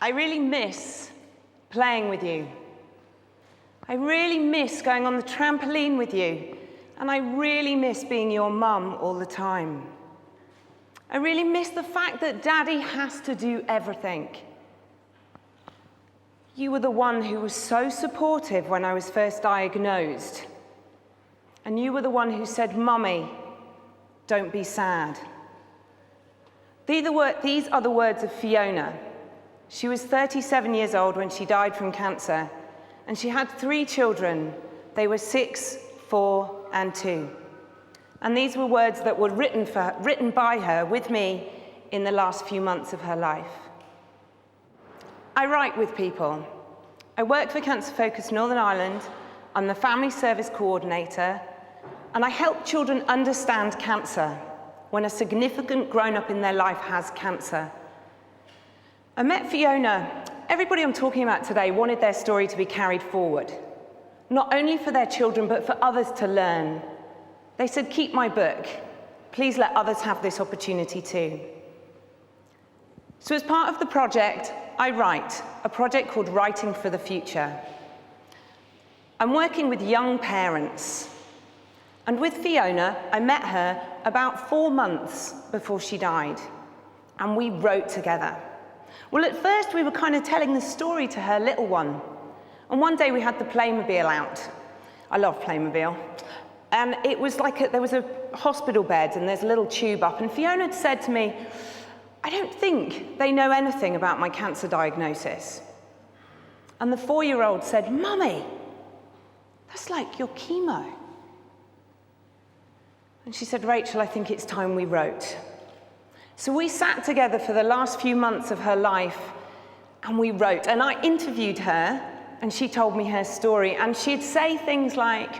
I really miss playing with you. I really miss going on the trampoline with you. And I really miss being your mum all the time. I really miss the fact that Daddy has to do everything. You were the one who was so supportive when I was first diagnosed. And you were the one who said, "Mummy, don't be sad." These are the words of Fiona. She was 37 years old when she died from cancer, and she had 3 children. They were 6, 4, and 2. And these were words that were written by her with me in the last few months of her life. I write with people. I work for Cancer Focus Northern Ireland. I'm the Family Service Coordinator, and I help children understand cancer when a significant grown-up in their life has cancer. I met Fiona. Everybody I'm talking about today wanted their story to be carried forward, not only for their children, but for others to learn. They said, "Keep my book. Please let others have this opportunity too." So as part of the project, I write, a project called Writing for the Future. I'm working with young parents. And with Fiona, I met her about 4 months before she died. And we wrote together. Well, at first, we were kind of telling the story to her little one. And one day we had the Playmobil out. I love Playmobil. And it was like there was a hospital bed and there's a little tube up. And Fiona had said to me, "I don't think they know anything about my cancer diagnosis." And the 4-year-old said, "Mummy, that's like your chemo." And she said, "Rachel, I think it's time we wrote." So we sat together for the last few months of her life and we wrote. And I interviewed her and she told me her story. And she'd say things like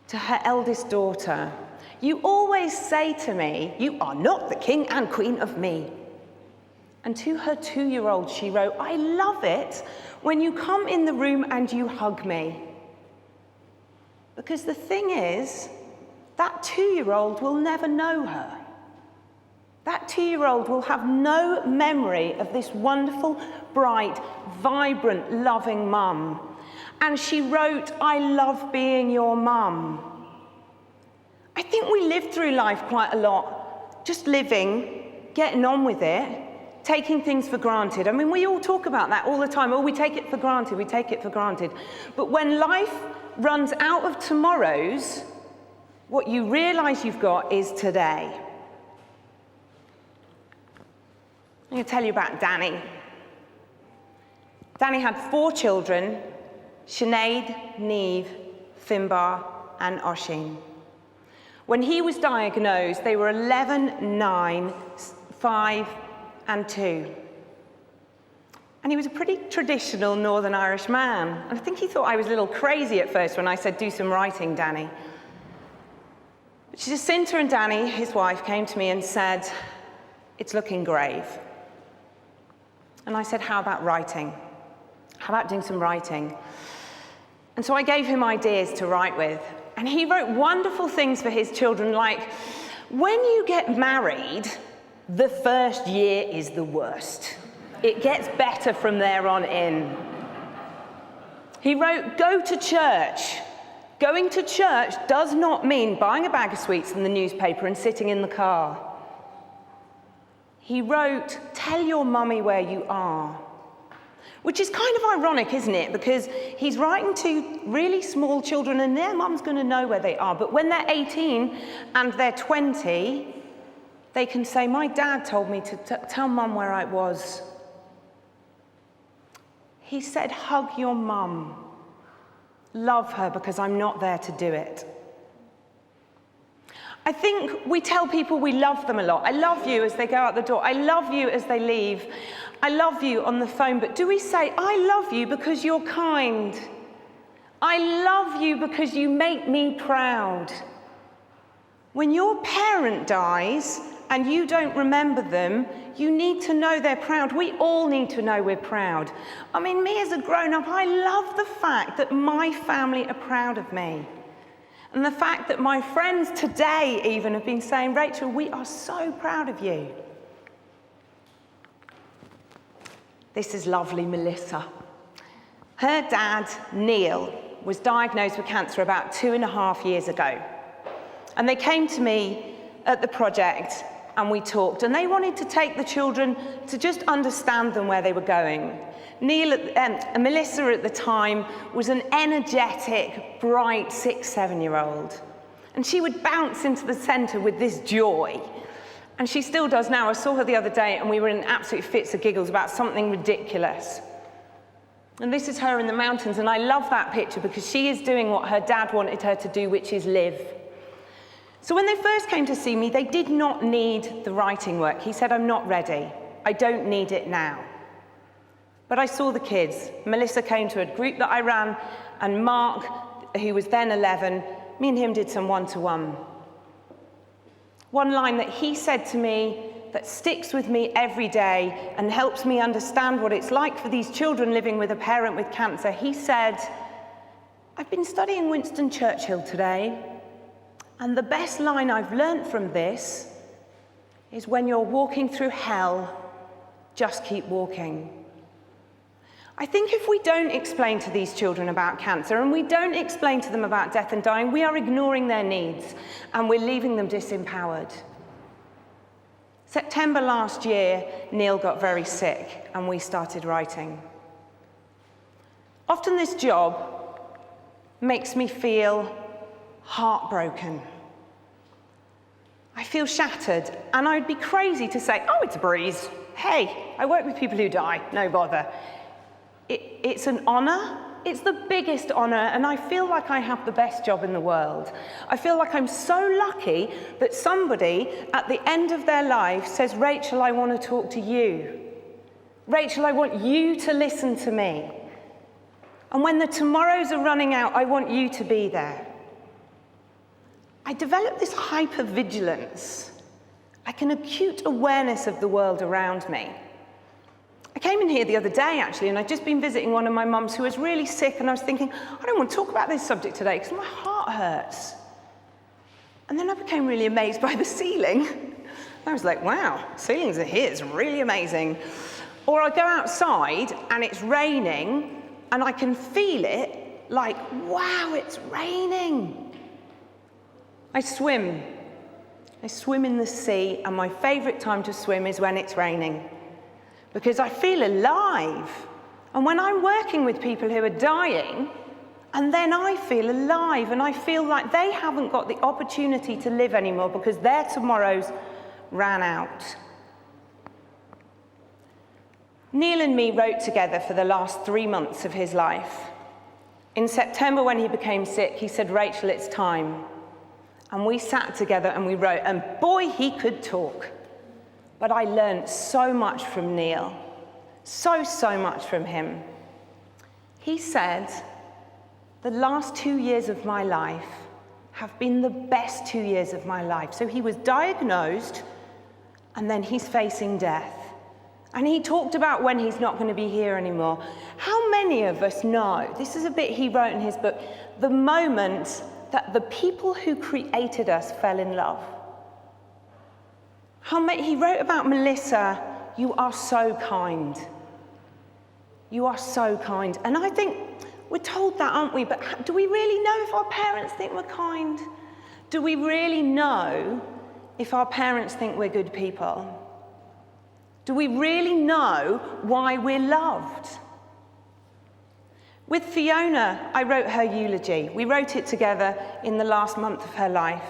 to her eldest daughter, "You always say to me, 'You are not the king and queen of me.'" And to her 2-year-old, she wrote, "I love it when you come in the room and you hug me." Because the thing is, that 2-year-old will never know her. That 2-year-old will have no memory of this wonderful, bright, vibrant, loving mum. And she wrote, "I love being your mum." I think we live through life quite a lot, just living, getting on with it, taking things for granted. I mean, we all talk about that all the time. Oh, we take it for granted, we take it for granted. But when life runs out of tomorrows, what you realize you've got is today. I'm going to tell you about Danny. Danny had 4 children, Sinead, Neve, Finbar, and Oisin. When he was diagnosed, they were 11, 9, 5, and 2. And he was a pretty traditional Northern Irish man. And I think he thought I was a little crazy at first when I said, "Do some writing, Danny." But Jacinta and Danny, his wife, came to me and said, "It's looking grave." And I said, "How about writing? How about doing some writing?" And so I gave him ideas to write with. And he wrote wonderful things for his children, like, "When you get married, the first year is the worst. It gets better from there on in." He wrote, "Go to church. Going to church does not mean buying a bag of sweets and the newspaper and sitting in the car." He wrote, "Tell your mummy where you are." Which is kind of ironic, isn't it? Because he's writing to really small children and their mum's going to know where they are. But when they're 18 and they're 20, they can say, "My dad told me to tell mum where I was." He said, "Hug your mum. Love her because I'm not there to do it." I think we tell people we love them a lot. "I love you" as they go out the door. "I love you" as they leave. "I love you" on the phone. But do we say, "I love you because you're kind"? "I love you because you make me proud"? When your parent dies and you don't remember them, you need to know they're proud. We all need to know we're proud. I mean, me as a grown-up, I love the fact that my family are proud of me. And the fact that my friends today even have been saying, "Rachel, we are so proud of you." This is lovely Melissa. Her dad, Neil, was diagnosed with cancer about 2.5 years ago. And they came to me at the project and we talked, and they wanted to take the children to just understand them where they were going. Melissa at the time was an energetic, bright 6-7-year-old. And she would bounce into the centre with this joy. And she still does now. I saw her the other day and we were in absolute fits of giggles about something ridiculous. And this is her in the mountains, and I love that picture because she is doing what her dad wanted her to do, which is live. So when they first came to see me, they did not need the writing work. He said, I'm not ready. I don't need it now. But I saw the kids. Melissa came to a group that I ran, and Mark, who was then 11, me and him did some one-to-one. One line that he said to me that sticks with me every day and helps me understand what it's like for these children living with a parent with cancer. He said, I've been studying Winston Churchill today, and the best line I've learnt from this is when you're walking through hell, just keep walking. I think if we don't explain to these children about cancer and we don't explain to them about death and dying, we are ignoring their needs and we're leaving them disempowered. September last year, Neil got very sick and we started writing. Often this job makes me feel heartbroken. I feel shattered, and I'd be crazy to say, oh, it's a breeze. Hey, I work with people who die, no bother. It's an honour. It's the biggest honour, and I feel like I have the best job in the world. I feel like I'm so lucky that somebody at the end of their life says, Rachel, I want to talk to you. Rachel, I want you to listen to me. And when the tomorrows are running out, I want you to be there. I developed this hypervigilance, like an acute awareness of the world around me. I came in here the other day, actually, and I'd just been visiting one of my mums who was really sick, and I was thinking, I don't want to talk about this subject today because my heart hurts. And then I became really amazed by the ceiling. I was like, wow, ceilings are here, it's really amazing. Or I go outside and it's raining, and I can feel it like, wow, it's raining. I swim in the sea, and my favourite time to swim is when it's raining, because I feel alive. And when I'm working with people who are dying, and then I feel alive, and I feel like they haven't got the opportunity to live anymore because their tomorrows ran out. Neil and me wrote together for the last 3 months of his life. In September, when he became sick, he said, Rachel, it's time. And we sat together and we wrote, and boy, he could talk. But I learned so much from Neil, so much from him. He said, the last 2 years of my life have been the best 2 years of my life. So he was diagnosed, and then he's facing death. And he talked about when he's not going to be here anymore. How many of us know, this is a bit he wrote in his book, the moment that the people who created us fell in love? He wrote about Melissa, you are so kind. You are so kind. And I think we're told that, aren't we? But do we really know if our parents think we're kind? Do we really know if our parents think we're good people? Do we really know why we're loved? With Fiona, I wrote her eulogy. We wrote it together in the last month of her life.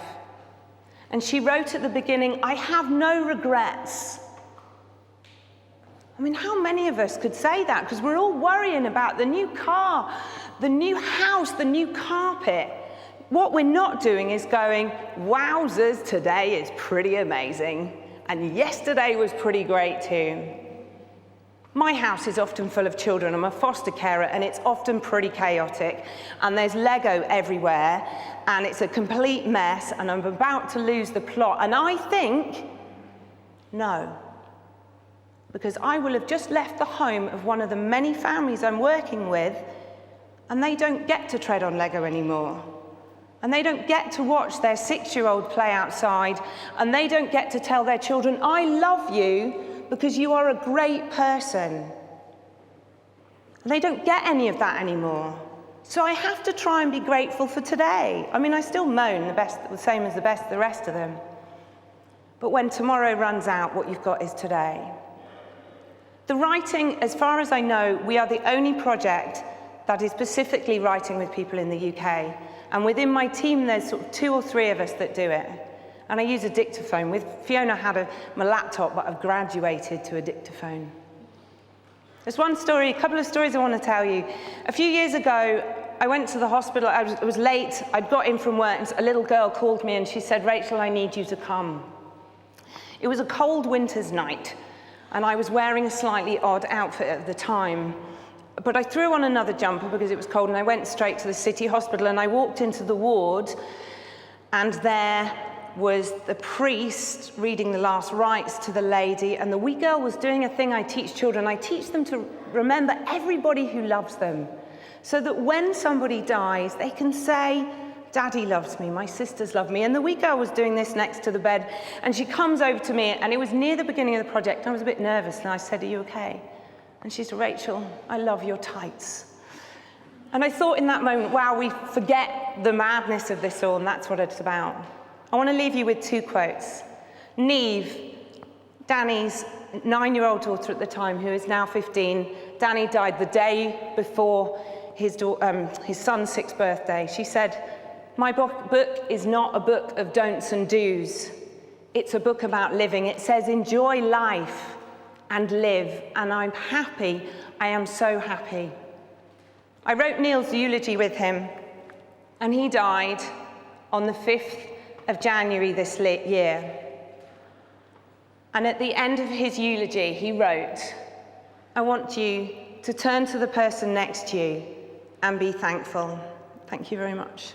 And she wrote at the beginning, I have no regrets. I mean, how many of us could say that? Because we're all worrying about the new car, the new house, the new carpet. What we're not doing is going, wowzers, today is pretty amazing. And yesterday was pretty great too. My house is often full of children. I'm a foster carer, and it's often pretty chaotic. And there's Lego everywhere, and it's a complete mess, and I'm about to lose the plot. And I think, no. Because I will have just left the home of one of the many families I'm working with, and they don't get to tread on Lego anymore. And they don't get to watch their 6-year-old play outside, and they don't get to tell their children, I love you, because you are a great person. And they don't get any of that anymore. So I have to try and be grateful for today. I mean, I still moan the same as the rest of them. But when tomorrow runs out, what you've got is today. The writing, as far as I know, we are the only project that is specifically writing with people in the UK. And within my team, there's sort of 2 or 3 of us that do it. And I use a dictaphone. With Fiona had my laptop, but I've graduated to a dictaphone. There's a couple of stories I want to tell you. A few years ago, I went to the hospital. I was late. I'd got in from work, and a little girl called me, and she said, "Rachel, I need you to come." It was a cold winter's night, and I was wearing a slightly odd outfit at the time. But I threw on another jumper because it was cold, and I went straight to the city hospital, and I walked into the ward, and there was the priest reading the last rites to the lady, and the wee girl was doing a thing I teach children. I teach them to remember everybody who loves them, so that when somebody dies, they can say, "Daddy loves me, my sisters love me." And the wee girl was doing this next to the bed, and she comes over to me, and it was near the beginning of the project. I was a bit nervous, and I said, "Are you okay?" And she said, "Rachel, I love your tights." And I thought in that moment, wow, we forget the madness of this all, and that's what it's about. I want to leave you with 2 quotes. Neve, Danny's 9-year-old daughter at the time, who is now 15, Danny died the day before his son's 6th birthday. She said, "My book is not a book of don'ts and do's. It's a book about living. It says, enjoy life and live." And I'm happy. I am so happy. I wrote Neil's eulogy with him, and he died on the 5th of January this year. And at the end of his eulogy, he wrote, "I want you to turn to the person next to you and be thankful." Thank you very much.